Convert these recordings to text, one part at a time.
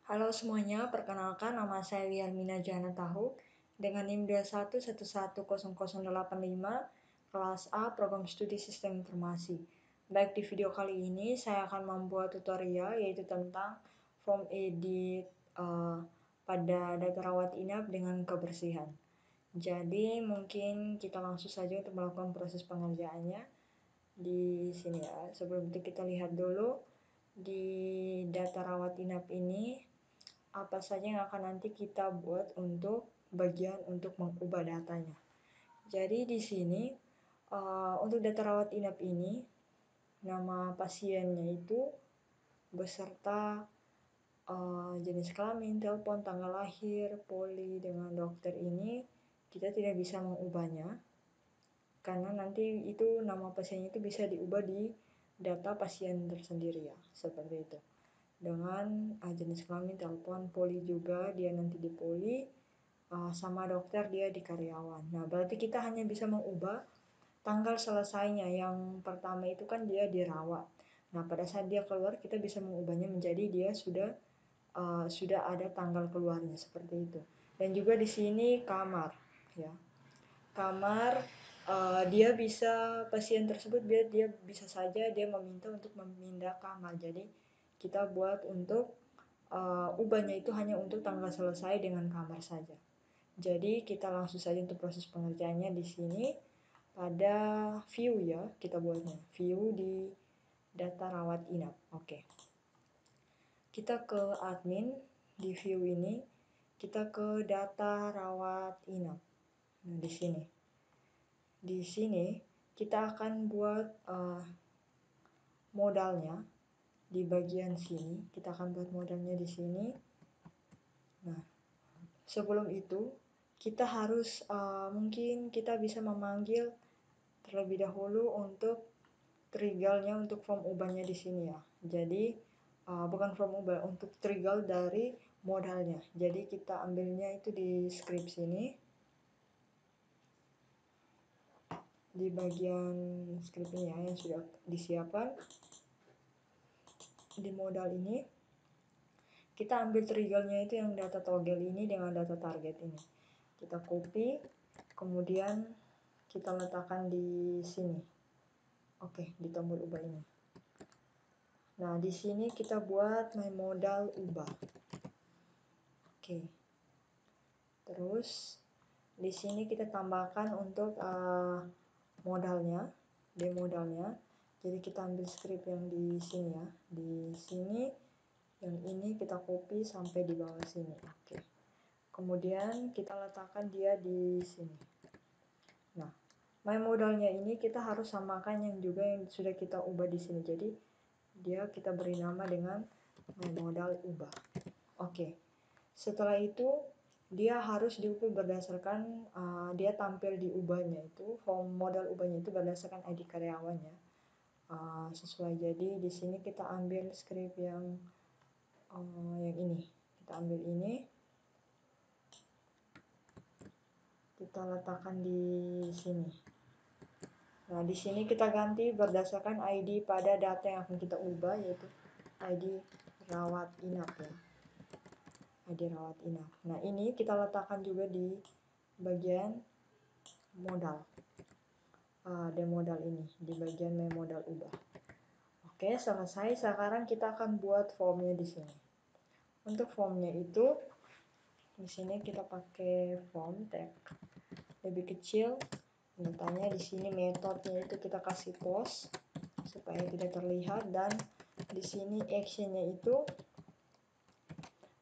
Halo semuanya, perkenalkan nama saya Lialmina Jana Tahu dengan NIM 211101085 kelas A Program Studi Sistem Informasi. Baik, di video kali ini saya akan membuat tutorial yaitu tentang form edit pada data rawat inap dengan kebersihan. Jadi mungkin kita langsung saja untuk melakukan proses pengerjaannya di sini ya. Sebelum itu kita lihat dulu di data rawat inap ini apa saja yang akan nanti kita buat untuk bagian untuk mengubah datanya. Jadi di sini untuk data rawat inap ini nama pasiennya itu beserta jenis kelamin, telepon, tanggal lahir, poli dengan dokter ini kita tidak bisa mengubahnya karena nanti itu nama pasiennya itu bisa diubah di data pasien tersendiri ya, seperti itu. Dengan jenis kelamin, telepon, poli juga dia nanti di poli, sama dokter dia di karyawan. Nah, berarti kita hanya bisa mengubah tanggal selesainya. Yang pertama itu kan dia dirawat. Nah, pada saat dia keluar kita bisa mengubahnya menjadi dia sudah ada tanggal keluarnya seperti itu. Dan juga di sini kamar, ya. Kamar dia bisa pasien tersebut dia bisa saja dia meminta untuk memindah kamar. Jadi kita buat untuk ubahnya itu hanya untuk tanggal selesai dengan kamar saja. Jadi kita langsung saja untuk proses pengerjaannya di sini pada view ya, kita buatnya view di data rawat inap. Oke. Kita ke admin di view ini, kita ke data rawat inap. Nah, di sini. Di sini kita akan buat modalnya di bagian sini. Kita akan buat modalnya di sini. Nah, sebelum itu kita harus mungkin kita bisa memanggil terlebih dahulu untuk triggernya untuk form ubahnya di sini ya. Jadi bukan form ubah, untuk trigger dari modalnya. Jadi kita ambilnya itu di script sini. Di bagian scriptnya ya, yang sudah disiapkan di modal ini kita ambil triggernya itu yang data toggle ini dengan data target ini, kita copy kemudian kita letakkan di sini. Oke, di tombol ubah ini. Nah, di sini kita buat my modal ubah. Oke, terus di sini kita tambahkan untuk modalnya, demodalnya. Jadi kita ambil script yang di sini ya, di sini yang ini kita copy sampai di bawah sini. Oke. Kemudian kita letakkan dia di sini. Nah, my modalnya ini kita harus samakan yang juga yang sudah kita ubah di sini. Jadi dia kita beri nama dengan my modal ubah. Oke. Setelah itu dia harus diubah berdasarkan dia tampil di ubahnya itu, form modal ubahnya itu berdasarkan ID karyawannya. Sesuai. Jadi di sini kita ambil script yang ini. Kita ambil ini. Kita letakkan di sini. Nah, di sini kita ganti berdasarkan ID pada data yang akan kita ubah, yaitu ID rawat inap ya. ID rawat inap. Nah, ini kita letakkan juga di bagian modal. Demodal ini di bagian modal ubah. Oke, selesai. Sekarang kita akan buat formnya di sini. Untuk formnya itu di sini kita pakai form tag lebih kecil. Datanya di sini metodenya itu kita kasih post supaya tidak terlihat, dan di sini actionnya itu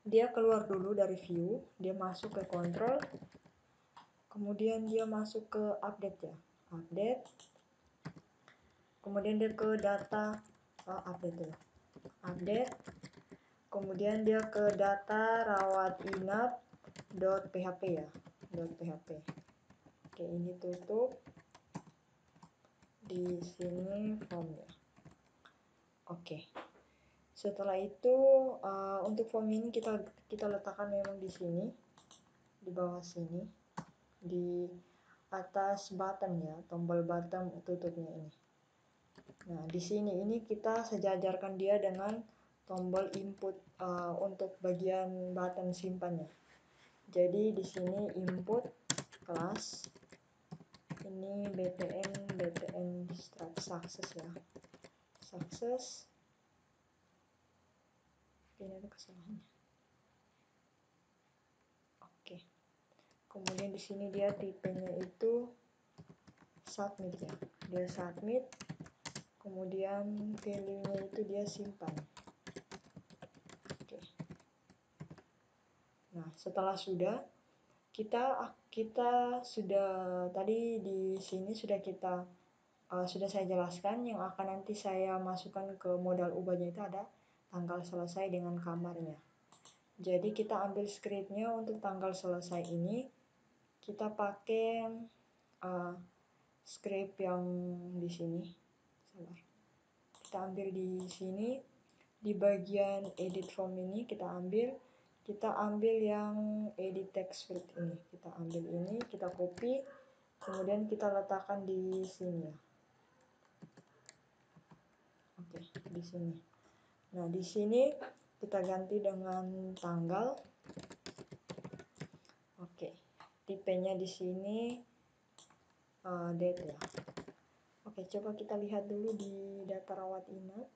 dia keluar dulu dari view, dia masuk ke control, kemudian dia masuk ke update ya, update, kemudian dia ke data update ya, update, kemudian dia ke data rawat inap .php ya, .php. Oke, ini tutup. Di sini form ya. Oke. Setelah itu untuk form ini kita letakkan memang di sini, di bawah sini, di atas button ya, tombol button tutupnya ini. Nah, di sini ini kita sejajarkan dia dengan tombol input untuk bagian button simpannya. Jadi di sini input kelas ini btn start success ya, success. Ini ada kesalahannya. Oke. Kemudian di sini dia tipenya itu submit ya, dia submit. Kemudian value-nya itu dia simpan. Oke. Nah, setelah sudah kita sudah tadi di sini sudah saya jelaskan yang akan nanti saya masukkan ke modal ubahnya itu ada tanggal selesai dengan kamarnya. Jadi kita ambil scriptnya untuk tanggal selesai ini, kita pakai script yang di sini. Kita ambil di sini di bagian edit form ini kita ambil yang edit text field ini, kita ambil ini, kita copy, kemudian kita letakkan di sini ya. Oke, di sini. Nah, di sini kita ganti dengan tanggal. Oke, tipenya di sini date ya. Oke, coba kita lihat dulu di data rawat inap,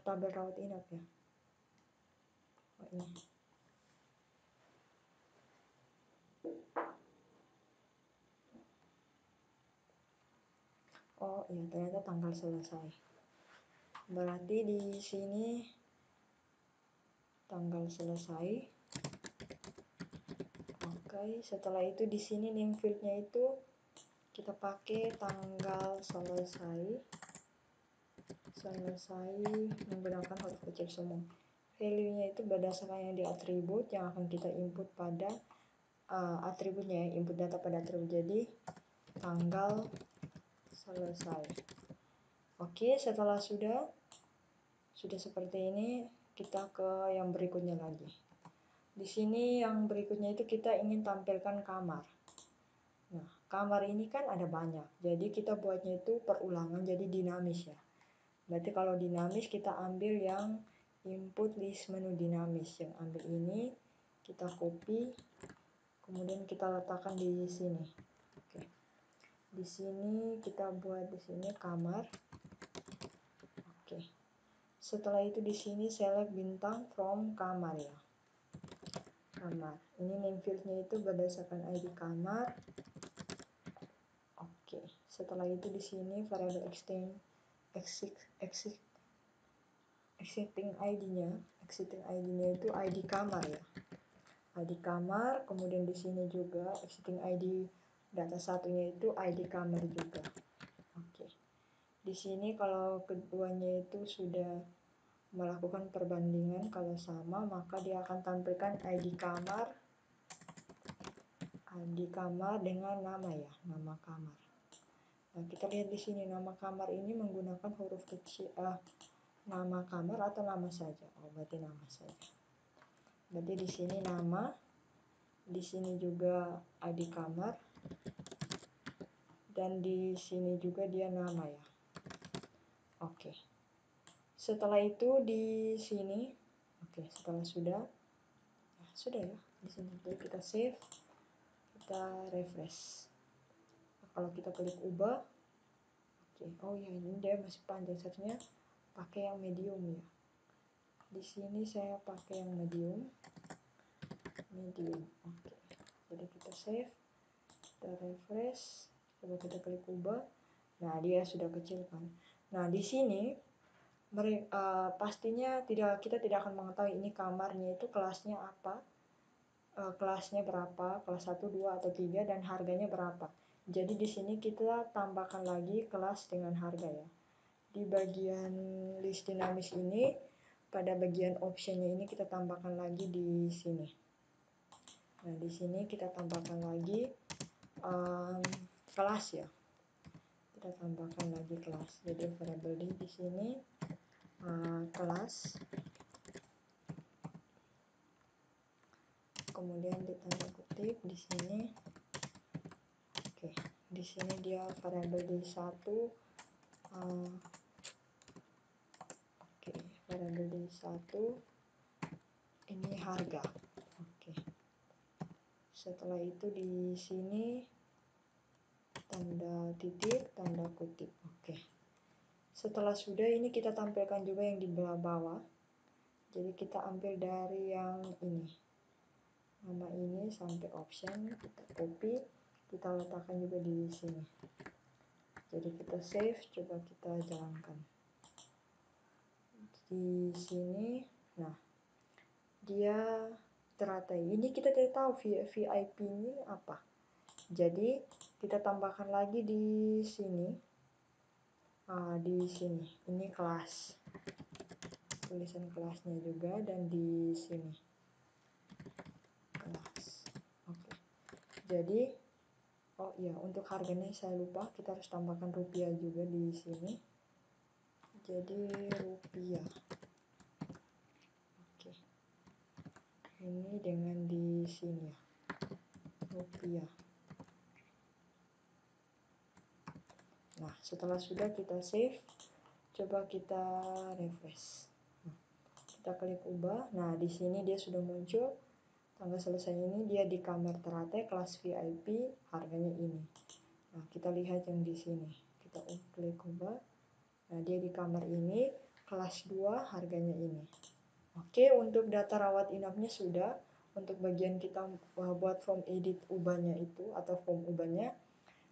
tabel rawat inap ya. Oh, ini. Oh iya, ternyata tanggal selesai. Berarti di sini tanggal selesai. Oke, setelah itu di sini name field-nya itu kita pakai tanggal selesai menggunakan huruf kecil semua. Value-nya itu berdasarkan yang di atribut yang akan kita input pada atributnya ya, input data pada atribut. Jadi tanggal selesai. Oke, setelah sudah seperti ini, kita ke yang berikutnya lagi. Di sini yang berikutnya itu kita ingin tampilkan kamar. Nah, kamar ini kan ada banyak, jadi kita buatnya itu perulangan, jadi dinamis ya. Berarti kalau dinamis kita ambil yang input list menu dinamis, yang ambil ini kita copy, kemudian kita letakkan di sini. Oke. Di sini kita buat di sini kamar. Oke. Setelah itu di sini select bintang from kamar ya. Kamar. Ini name field-nya itu berdasarkan ID kamar. Oke. Setelah itu di sini variable existing ID-nya itu ID kamar ya. ID kamar, kemudian di sini juga existing ID data satunya itu ID kamar juga. Oke. Di sini kalau keduanya itu sudah melakukan perbandingan, kalau sama maka dia akan tampilkan ID kamar dengan nama ya, nama kamar. Nah, kita lihat di sini nama kamar ini menggunakan huruf kecil, nama kamar atau nama saja. Oh, berarti nama saja. Berarti di sini nama, di sini juga ID kamar, dan di sini juga dia nama ya. Oke. Setelah itu di sini, oke, setelah sudah ya di sini. Jadi kita save, kita refresh. Nah, kalau kita klik ubah, oke, oh ya ini dia masih panjang, seharusnya pakai yang medium ya. Di sini saya pakai yang medium. Oke. Jadi kita save, kita refresh, coba kita klik ubah. Nah, dia sudah kecil kan. Nah, di sini pastinya kita tidak akan mengetahui ini kamarnya itu kelasnya apa, kelasnya berapa, kelas 1, 2, atau 3, dan harganya berapa. Jadi di sini kita tambahkan lagi kelas dengan harga ya. Di bagian list dinamis ini, pada bagian optionnya ini kita tambahkan lagi di sini. Nah, di sini kita tambahkan lagi kelas ya. Kita tambahkan lagi kelas. Jadi variable di sini kelas, kemudian di tanda kutip di sini. Oke, di sini dia variable di 1. Oke, variabel D1 ini harga. Oke. Setelah itu di sini tanda titik, tanda kutip. Oke. Setelah sudah, ini kita tampilkan juga yang di bawah. Jadi kita ambil dari yang ini, nama ini sampai option, kita copy, kita letakkan juga di sini. Jadi kita save, coba kita jalankan di sini. Nah, dia teratai. Ini kita tidak tahu VIP ini apa. Jadi kita tambahkan lagi di sini. Di sini, ini kelas, tulisan kelasnya juga, dan di sini kelas. Oke. Jadi, oh iya, untuk harganya saya lupa, kita harus tambahkan rupiah juga di sini. Jadi rupiah. Oke. Ini dengan di sini ya, rupiah. Nah, setelah sudah kita save, coba kita refresh. Kita klik ubah. Nah, di sini dia sudah muncul. Tanggal selesai ini dia di kamar teratai kelas VIP, harganya ini. Nah, kita lihat yang di sini. Kita klik ubah. Nah, dia di kamar ini kelas 2, harganya ini. Oke, untuk data rawat inapnya sudah. Untuk bagian kita buat form edit ubahnya itu atau form ubahnya.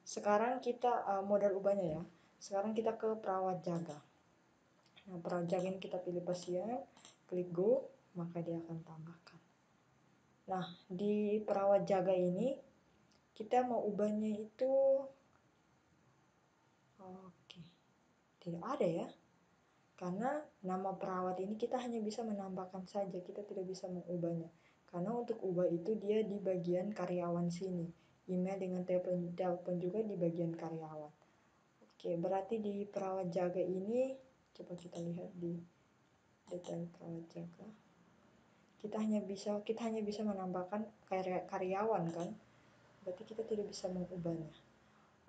Sekarang kita modal ubahnya ya. Sekarang kita ke perawat jaga. Nah, perawat jaga ini kita pilih pasien, klik go, maka dia akan tambahkan. Nah, di perawat jaga ini kita mau ubahnya itu oke, tidak ada ya. Karena nama perawat ini kita hanya bisa menambahkan saja, kita tidak bisa mengubahnya. Karena untuk ubah itu dia di bagian karyawan sini. Email dengan telepon juga di bagian karyawan. Oke, berarti di perawat jaga ini, coba kita lihat di detail perawat jaga. Kita hanya bisa menambahkan karyawan kan. Berarti kita tidak bisa mengubahnya.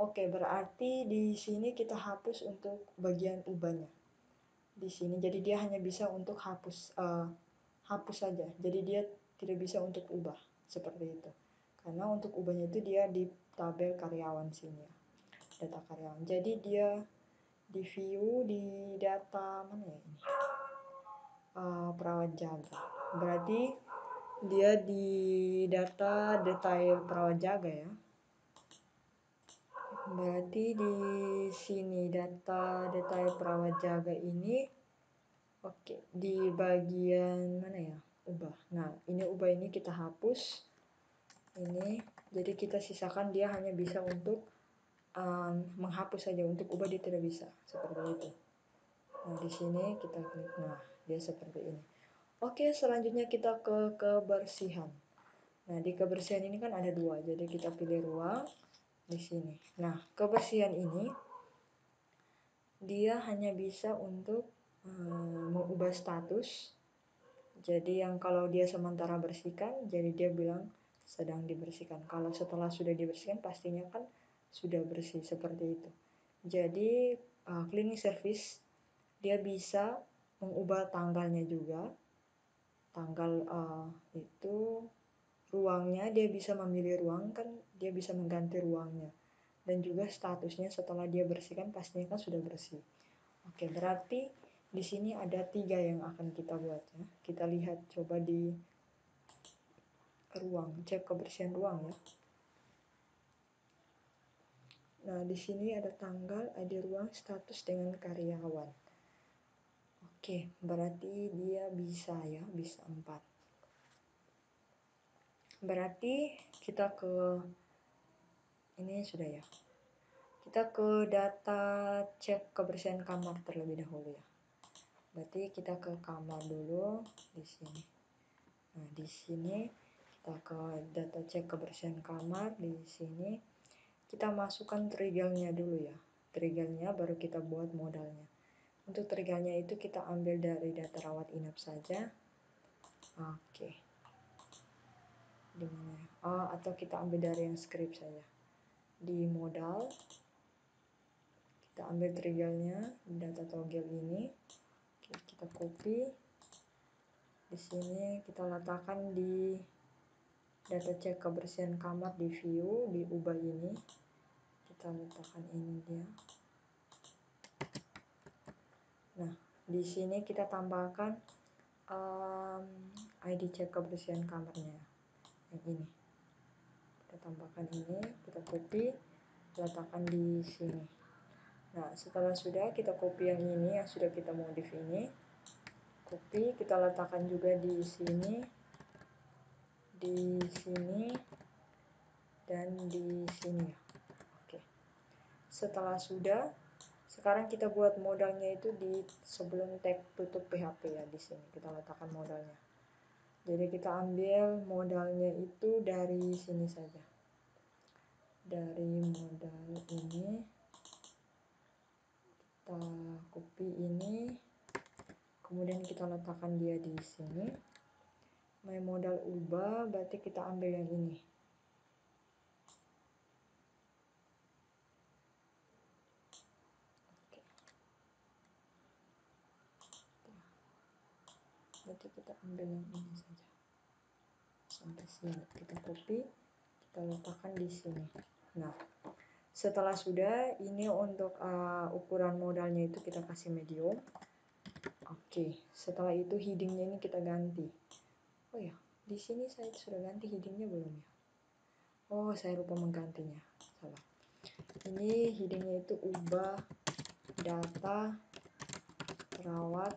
Oke, berarti di sini kita hapus untuk bagian ubahnya. Di sini, jadi dia hanya bisa untuk hapus saja. Jadi dia tidak bisa untuk ubah seperti itu. Karena untuk ubahnya itu dia di tabel karyawan sini ya, data karyawan. Jadi dia di view di data mana ya ini? Perawat jaga. Berarti dia di data detail perawat jaga ya. Berarti di sini data detail perawat jaga ini. Oke, di bagian mana ya? Ubah. Nah, ini ubah ini kita hapus. Ini, jadi kita sisakan dia hanya bisa untuk menghapus saja, untuk ubah dia tidak bisa. Seperti itu. Nah, di sini kita klik. Nah, dia seperti ini. Oke, selanjutnya kita ke kebersihan. Nah, di kebersihan ini kan ada dua. Jadi kita pilih ruang di sini. Nah, kebersihan ini dia hanya bisa untuk mengubah status. Jadi yang kalau dia sementara bersihkan, jadi dia bilang sedang dibersihkan. Kalau setelah sudah dibersihkan, pastinya kan sudah bersih, seperti itu. Jadi cleaning service dia bisa mengubah tanggalnya juga. Tanggal itu ruangnya, dia bisa memilih ruang kan, dia bisa mengganti ruangnya. Dan juga statusnya setelah dia bersihkan pastinya kan sudah bersih. Oke, berarti di sini ada 3 yang akan kita buat ya. Kita lihat coba di ruang, cek kebersihan ruang ya. Nah, di sini ada tanggal, ada ruang, status dengan karyawan. Oke, berarti dia bisa ya, bisa 4. Berarti kita ke ini sudah ya. Kita ke data cek kebersihan kamar terlebih dahulu ya. Berarti kita ke kamar dulu di sini. Nah, di sini kita ke data cek kebersihan kamar di sini. Kita masukkan trigalnya dulu ya. Trigalnya baru kita buat modalnya. Untuk trigalnya itu kita ambil dari data rawat inap saja. Oke. Di mana ya? Atau kita ambil dari yang script saja. Di modal kita ambil trigalnya, data toggle ini. Oke, kita copy. Di sini kita letakkan di data cek kebersihan kamar di view, di ubah ini. Kita letakkan ini dia. Nah, di sini kita tambahkan ID cek kebersihan kamarnya yang ini. Kita tambahkan ini, kita copy, letakkan di sini. Nah, setelah sudah kita copy yang ini yang sudah kita modif ini, copy, kita letakkan juga di sini, dan di sini ya. Oke. Setelah sudah, sekarang kita buat modalnya itu di sebelum tag tutup PHP ya, di sini kita letakkan modalnya. Jadi kita ambil modalnya itu dari sini saja. Dari modal ini kita copy ini, kemudian kita letakkan dia di sini. My modal ubah, berarti kita ambil yang ini. Oke. Berarti kita ambil yang ini saja. Sampai sini kita copy, kita letakkan di sini. Nah, setelah sudah, ini untuk ukuran modalnya itu kita kasih medium. Oke, setelah itu headingnya ini kita ganti. Oh ya, di sini saya sudah ganti headingnya belum ya? Oh, saya lupa menggantinya. Salah. Ini headingnya itu ubah data rawat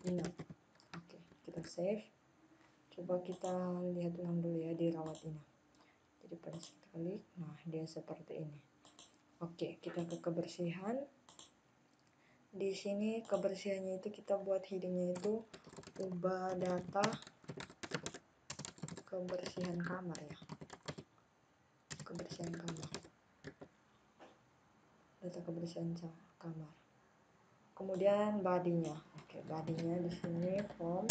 inap. Oke, kita save. Coba kita lihat ulang dulu ya di rawat inap. Jadi pada kita klik, nah dia seperti ini. Oke, kita ke kebersihan. Di sini kebersihannya itu kita buat headingnya itu ubah data kebersihan kamar ya. Kebersihan kamar. Data kebersihan kamar. Kemudian bodinya. Oke, bodinya di sini form,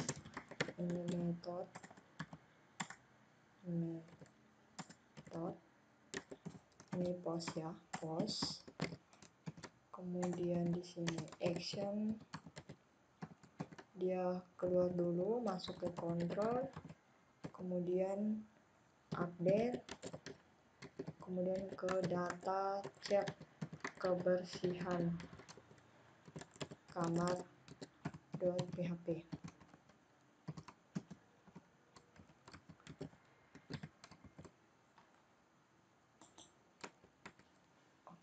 ini method, ini post ya, post. Kemudian di sini action, dia keluar dulu, masuk ke control, kemudian update, kemudian ke data cek kebersihan kamar.php.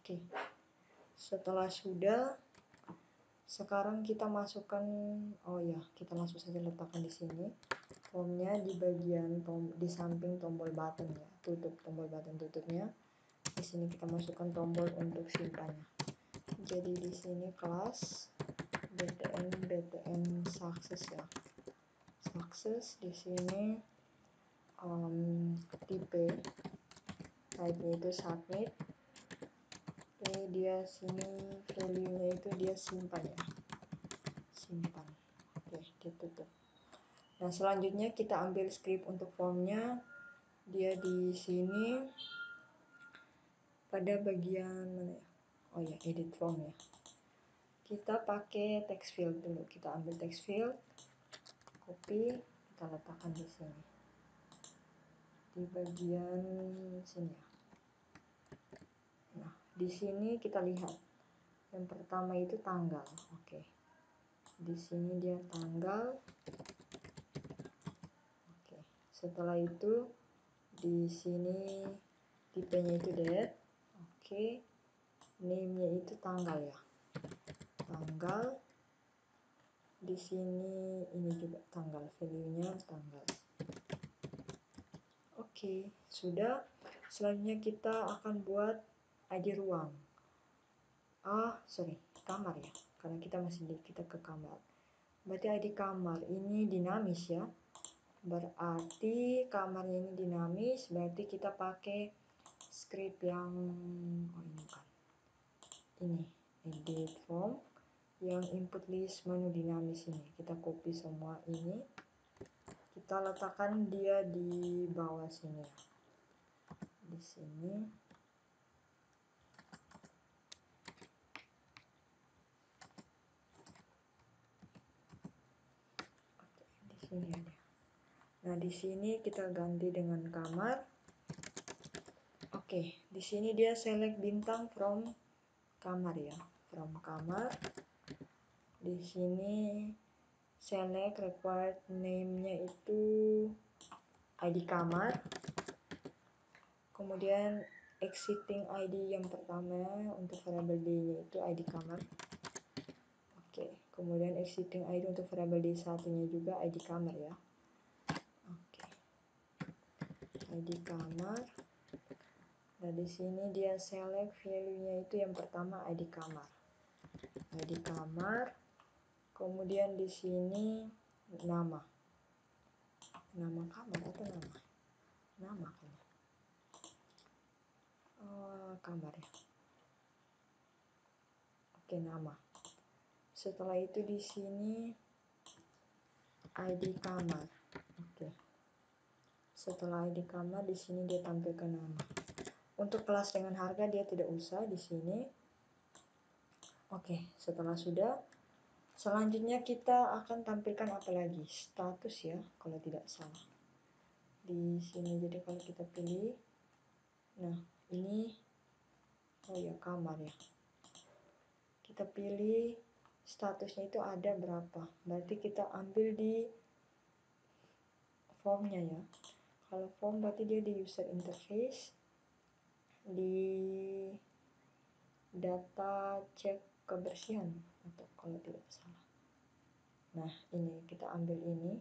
Oke, setelah sudah, sekarang kita masukkan, oh ya, kita langsung saja letakkan di sini formnya di bagian di samping tombol button ya, tutup, tombol button tutupnya. Di sini kita masukkan tombol untuk simpannya. Jadi di sini kelas btn success ya, success. Di sini type nya itu submit. Ini dia sini value-nya itu dia simpan ya, simpan. Oke, ditutup. Nah, selanjutnya kita ambil script untuk formnya. Dia di sini pada bagian mana ya? Oh ya, edit form ya. Kita pakai text field dulu. Kita ambil text field, copy, kita letakkan di sini. Di bagian sini ya. Nah, di sini kita lihat yang pertama itu tanggal. Oke. Di sini dia tanggal. Oke. Setelah itu di sini tipenya itu date. Oke. Name-nya itu tanggal ya. Tanggal. Di sini ini juga tanggal, value-nya tanggal. Oke, sudah. Selanjutnya kita akan buat ID ruang. Kamar ya. Karena kita masih kita ke kamar. Berarti ID kamar ini dinamis ya. Berarti kamarnya ini dinamis, berarti kita pakai script yang ini edit form yang input list menu dinamis ini. Kita copy semua ini, kita letakkan dia di bawah sini ya. Di sini. Ini ada. Nah, di sini kita ganti dengan kamar. Oke, di sini dia select bintang from kamar ya, from kamar. Di sini select required name-nya itu ID kamar. Kemudian exiting ID yang pertama untuk variable D-nya itu ID kamar. Oke, kemudian exiting ID untuk variable D1-nya juga ID kamar ya. Oke. ID kamar. Nah, di sini dia select value-nya itu yang pertama ID kamar. ID kamar. Kemudian di sini nama. Nama kamar atau nama? Nama kan. Kamar ya. Oke, nama. Setelah itu di sini ID kamar. Oke. Setelah ID kamar di sini dia tampilkan nama. Untuk kelas dengan harga dia tidak usah di sini. Oke, setelah sudah, selanjutnya kita akan tampilkan apa lagi? Status ya, kalau tidak salah. Di sini jadi kalau kita pilih, nah ini, oh ya kamar ya. Kita pilih statusnya itu ada berapa. Berarti kita ambil di formnya ya. Kalau form berarti dia di user interface, di data cek kebersihan atau kalau tidak salah. Nah, ini kita ambil ini.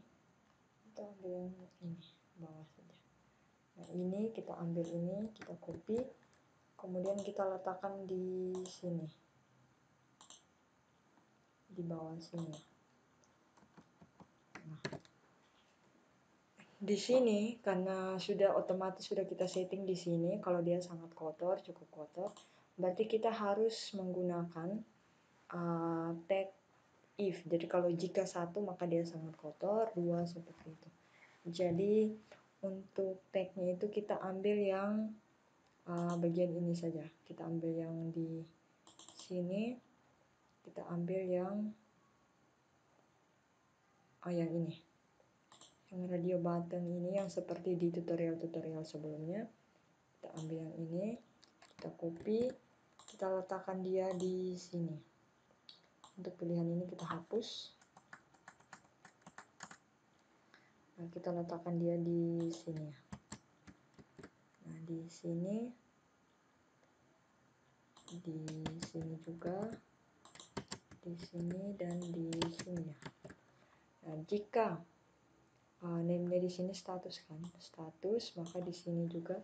Kita ambil yang ini bawah saja. Nah, ini kita ambil ini, kita copy, kemudian kita letakkan di sini, di bawah sini. Nah, di sini karena sudah otomatis sudah kita setting di sini, kalau dia sangat kotor, cukup kotor, berarti kita harus menggunakan tag if. Jadi kalau jika 1 maka dia sangat kotor, 2 seperti itu. Jadi untuk tagnya itu kita ambil yang bagian ini saja. Kita ambil yang di sini, kita ambil yang yang ini, yang radio button ini, yang seperti di tutorial-tutorial sebelumnya. Kita ambil yang ini, kita copy, kita letakkan dia di sini. Untuk pilihan ini kita hapus. Nah, kita letakkan dia di sini. Nah, di sini juga, di sini dan di sini ya. Nah, jika name-nya di sini status kan, status, maka di sini juga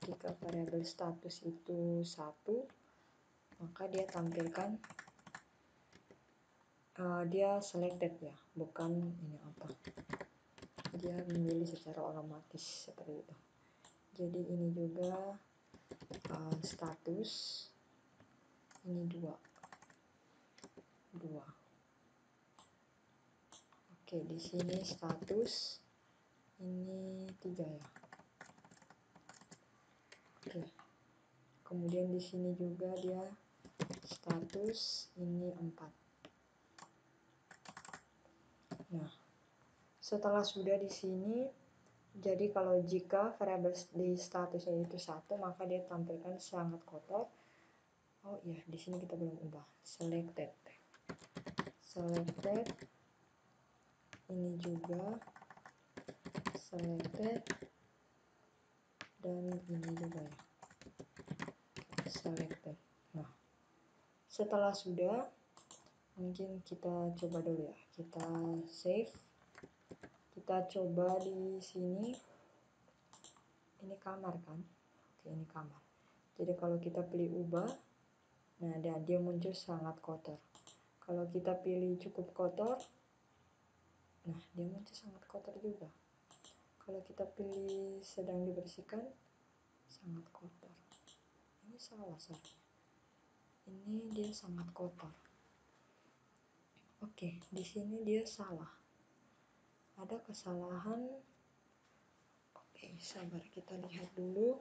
jika variabel status itu 1, maka dia tampilkan dia selected ya, bukan ini apa. Dia memilih secara otomatis seperti itu. Jadi ini juga status, ini 2. Oke, di sini status, ini 3 ya. Oke. Kemudian di sini juga dia status, ini 4. Nah, setelah sudah di sini, jadi kalau jika variabel di statusnya itu 1, maka dia tampilkan sangat kotor. Oh iya, di sini kita belum ubah. Selected. Ini juga selected, dan ini juga ya. Selected. Nah, setelah sudah, mungkin kita coba dulu ya. Kita save. Kita coba di sini. Ini kamar kan? Oke, ini kamar. Jadi kalau kita pilih ubah, nah dia muncul sangat kotor. Kalau kita pilih cukup kotor, nah dia muncul sangat kotor juga. Kalau kita pilih sedang dibersihkan, sangat kotor. Ini salah sebenarnya. Ini dia sangat kotor. Oke, di sini dia salah. Ada kesalahan. Oke, sabar, kita lihat dulu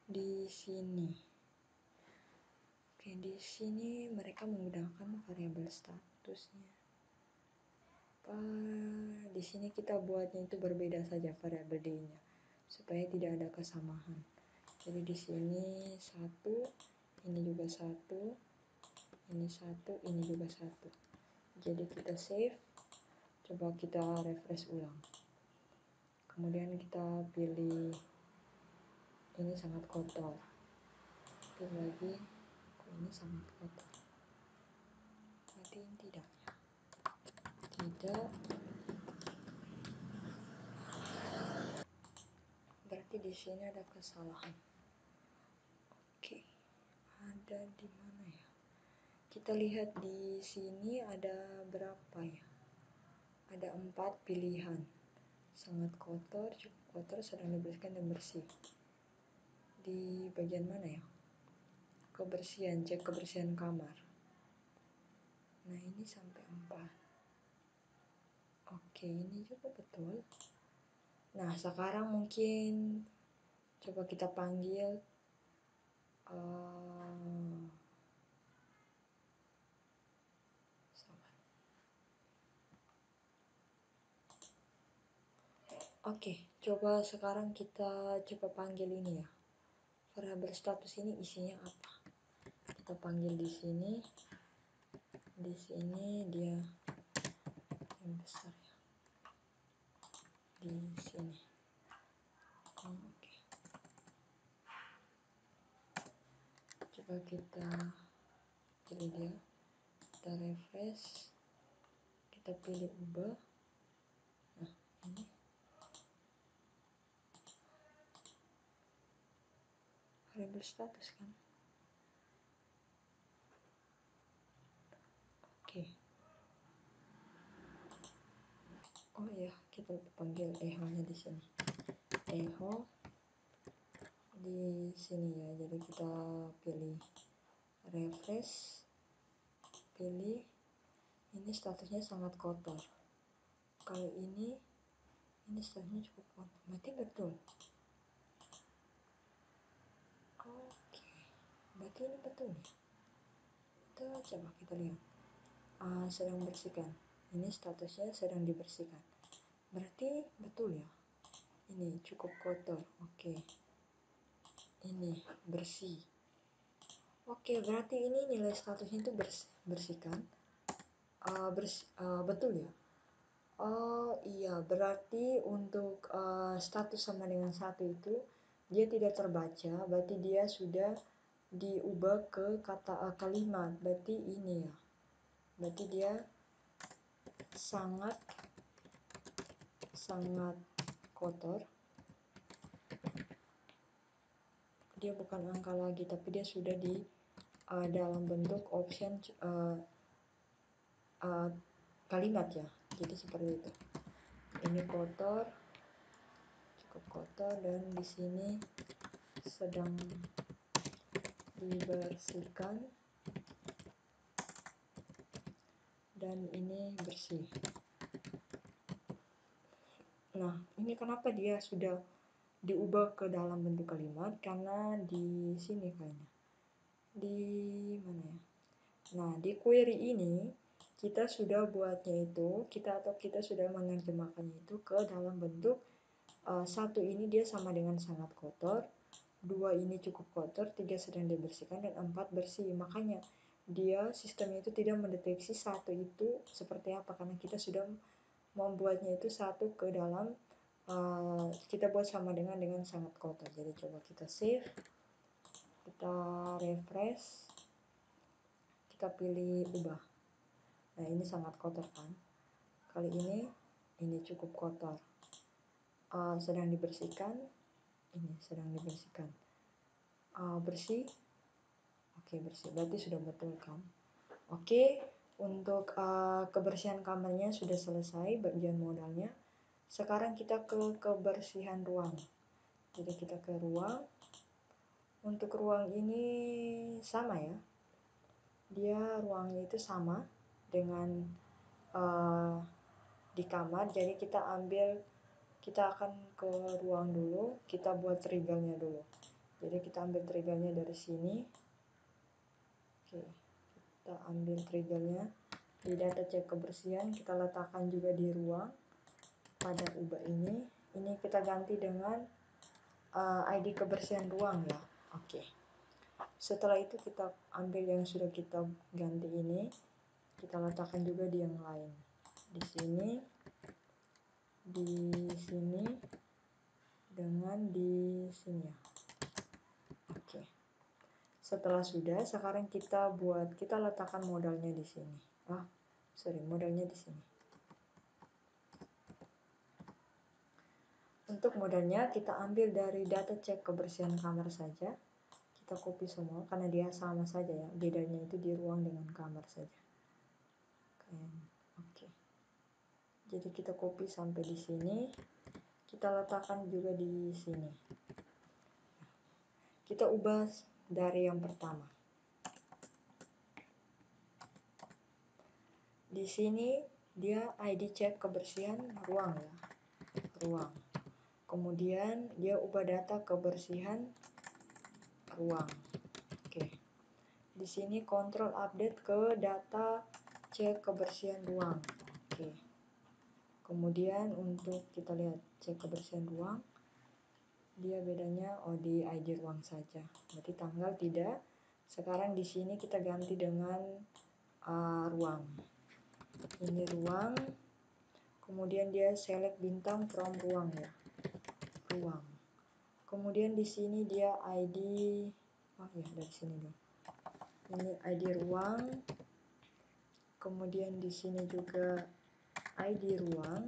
di sini. Oke, di sini mereka menggunakan variabel statusnya. Di sini kita buatnya itu berbeda saja variabel d-nya supaya tidak ada kesamaan. Jadi di sini 1, ini juga 1, ini 1, ini juga 1. Jadi kita save, coba kita refresh ulang. Kemudian kita pilih ini sangat kotor. Pilih lagi, ini sangat kotor. Berarti ini tidak ya. Tidak. Berarti di sini ada kesalahan. Oke. Ada di mana ya? Kita lihat di sini ada berapa ya? Ada 4 pilihan. Sangat kotor, cukup kotor, sedang dibersihkan dan bersih. Di bagian mana ya? Kebersihan, cek kebersihan kamar. Nah, ini sampai 4. Oke, ini juga betul. Nah, sekarang mungkin coba kita panggil Oke, coba sekarang kita coba panggil ini ya. Variabel status ini isinya apa? Kita panggil di sini. Di sini dia yang besar ya. Di sini. Oke. Coba kita pilih dia. Kita refresh. Kita pilih ubah. Nah, ini variabel status kan. Oke. Oh iya, kita panggil echo-nya di sini. Echo di sini ya. Jadi kita pilih refresh, pilih ini statusnya sangat kotor. Kalau ini statusnya cukup kotor. Berarti betul. Oke, berarti ini betul ya. Kita coba kita lihat. Sedang bersihkan. Ini statusnya sedang dibersihkan. Berarti betul ya. Ini cukup kotor. Oke. Ini bersih. Oke, berarti ini nilai statusnya itu bersihkan. Betul ya. Oh iya, berarti untuk status sama dengan 1 itu dia tidak terbaca, berarti dia sudah diubah ke kata kalimat. Berarti ini ya. Berarti dia sangat kotor. Dia bukan angka lagi, tapi dia sudah di dalam bentuk option kalimat ya. Jadi seperti itu. Ini kotor, cukup kotor, dan di sini sedang dibersihkan, dan ini bersih. Nah, ini kenapa dia sudah diubah ke dalam bentuk kalimat? Karena di sini kayaknya. Di mana ya? Nah, di query ini kita sudah buatnya itu, kita sudah menerjemahkannya itu ke dalam bentuk 1 ini dia sama dengan sangat kotor, 2 ini cukup kotor, 3 sedang dibersihkan, dan 4 bersih. Makanya dia sistemnya itu tidak mendeteksi 1 itu seperti apa, karena kita sudah membuatnya itu 1 ke dalam kita buat sama dengan sangat kotor. Jadi coba kita save, kita refresh, kita pilih ubah. Nah, ini sangat kotor kan. Kali ini cukup kotor, sedang dibersihkan, ini sedang dibersihkan, bersih. Oke, bersih, berarti sudah betul kan. Oke, untuk kebersihan kamarnya sudah selesai bagian modalnya. Sekarang kita ke kebersihan ruang. Jadi kita ke ruang. Untuk ruang ini sama ya. Dia ruangnya itu sama dengan di kamar. Jadi kita akan ke ruang dulu. Kita buat triggernya dulu. Jadi kita ambil triggernya dari sini. Oke, kita ambil triggernya di data cek kebersihan kita letakkan juga di ruang pada ubah ini kita ganti dengan ID kebersihan ruang ya. Oke. Setelah itu kita ambil yang sudah kita ganti ini, kita letakkan juga di yang lain. Di sini, dengan di sini ya. Oke. Setelah sudah, sekarang kita letakkan modalnya di sini. Modalnya di sini. Untuk modalnya kita ambil dari data cek kebersihan kamar saja. Kita copy semua karena dia sama saja ya, bedanya itu di ruang dengan kamar saja. Oke. Jadi kita copy sampai di sini, kita letakkan juga di sini. Kita ubah dari yang pertama. Di sini dia ID cek kebersihan ruang ya, ruang. Kemudian dia ubah data kebersihan ruang. Oke. Di sini kontrol update ke data cek kebersihan ruang. Oke. Kemudian untuk kita lihat cek kebersihan ruang, dia bedanya di ID ruang saja. Berarti tanggal tidak. Sekarang di sini kita ganti dengan ruang. Ini ruang. Kemudian dia select bintang from ruang ya. Ruang. Kemudian di sini dia ID dari sini dong. Ini ID ruang. Kemudian di sini juga ID ruang.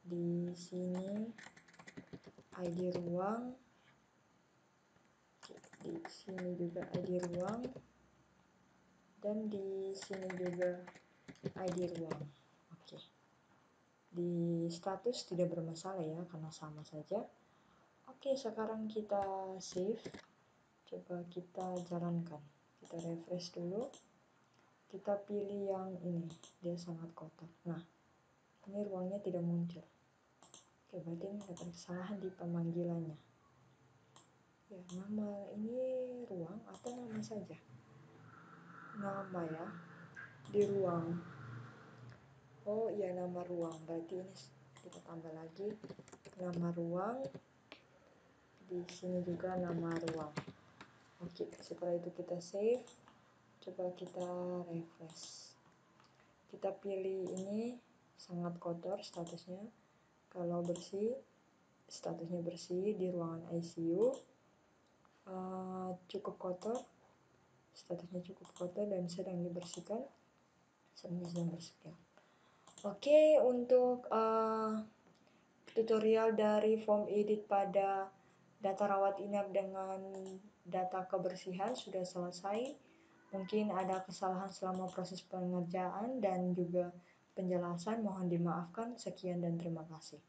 Di sini ID ruang. Di sini juga ID ruang. Dan di sini juga ID ruang. Oke. Di status tidak bermasalah ya karena sama saja. Oke, sekarang kita save. Coba kita jalankan. Kita refresh dulu. Kita pilih yang ini, dia sangat kotor. Nah, ini ruangnya tidak muncul. Oke, berarti ini ada kesalahan di pemanggilannya. Ya, nama ini ruang atau nama saja? Nama ya, di ruang. Oh iya, nama ruang. Berarti ini kita tambah lagi nama ruang. Di sini juga nama ruang. Oke, setelah itu kita save. Coba kita refresh. Kita pilih ini sangat kotor statusnya. Kalau bersih, statusnya bersih di ruangan ICU. Cukup kotor, statusnya cukup kotor dan sedang dibersihkan. Sedang bersihkan. Oke, untuk tutorial dari form edit pada data rawat inap dengan data kebersihan sudah selesai. Mungkin ada kesalahan selama proses pengerjaan dan juga penjelasan, mohon dimaafkan. Sekian dan terima kasih.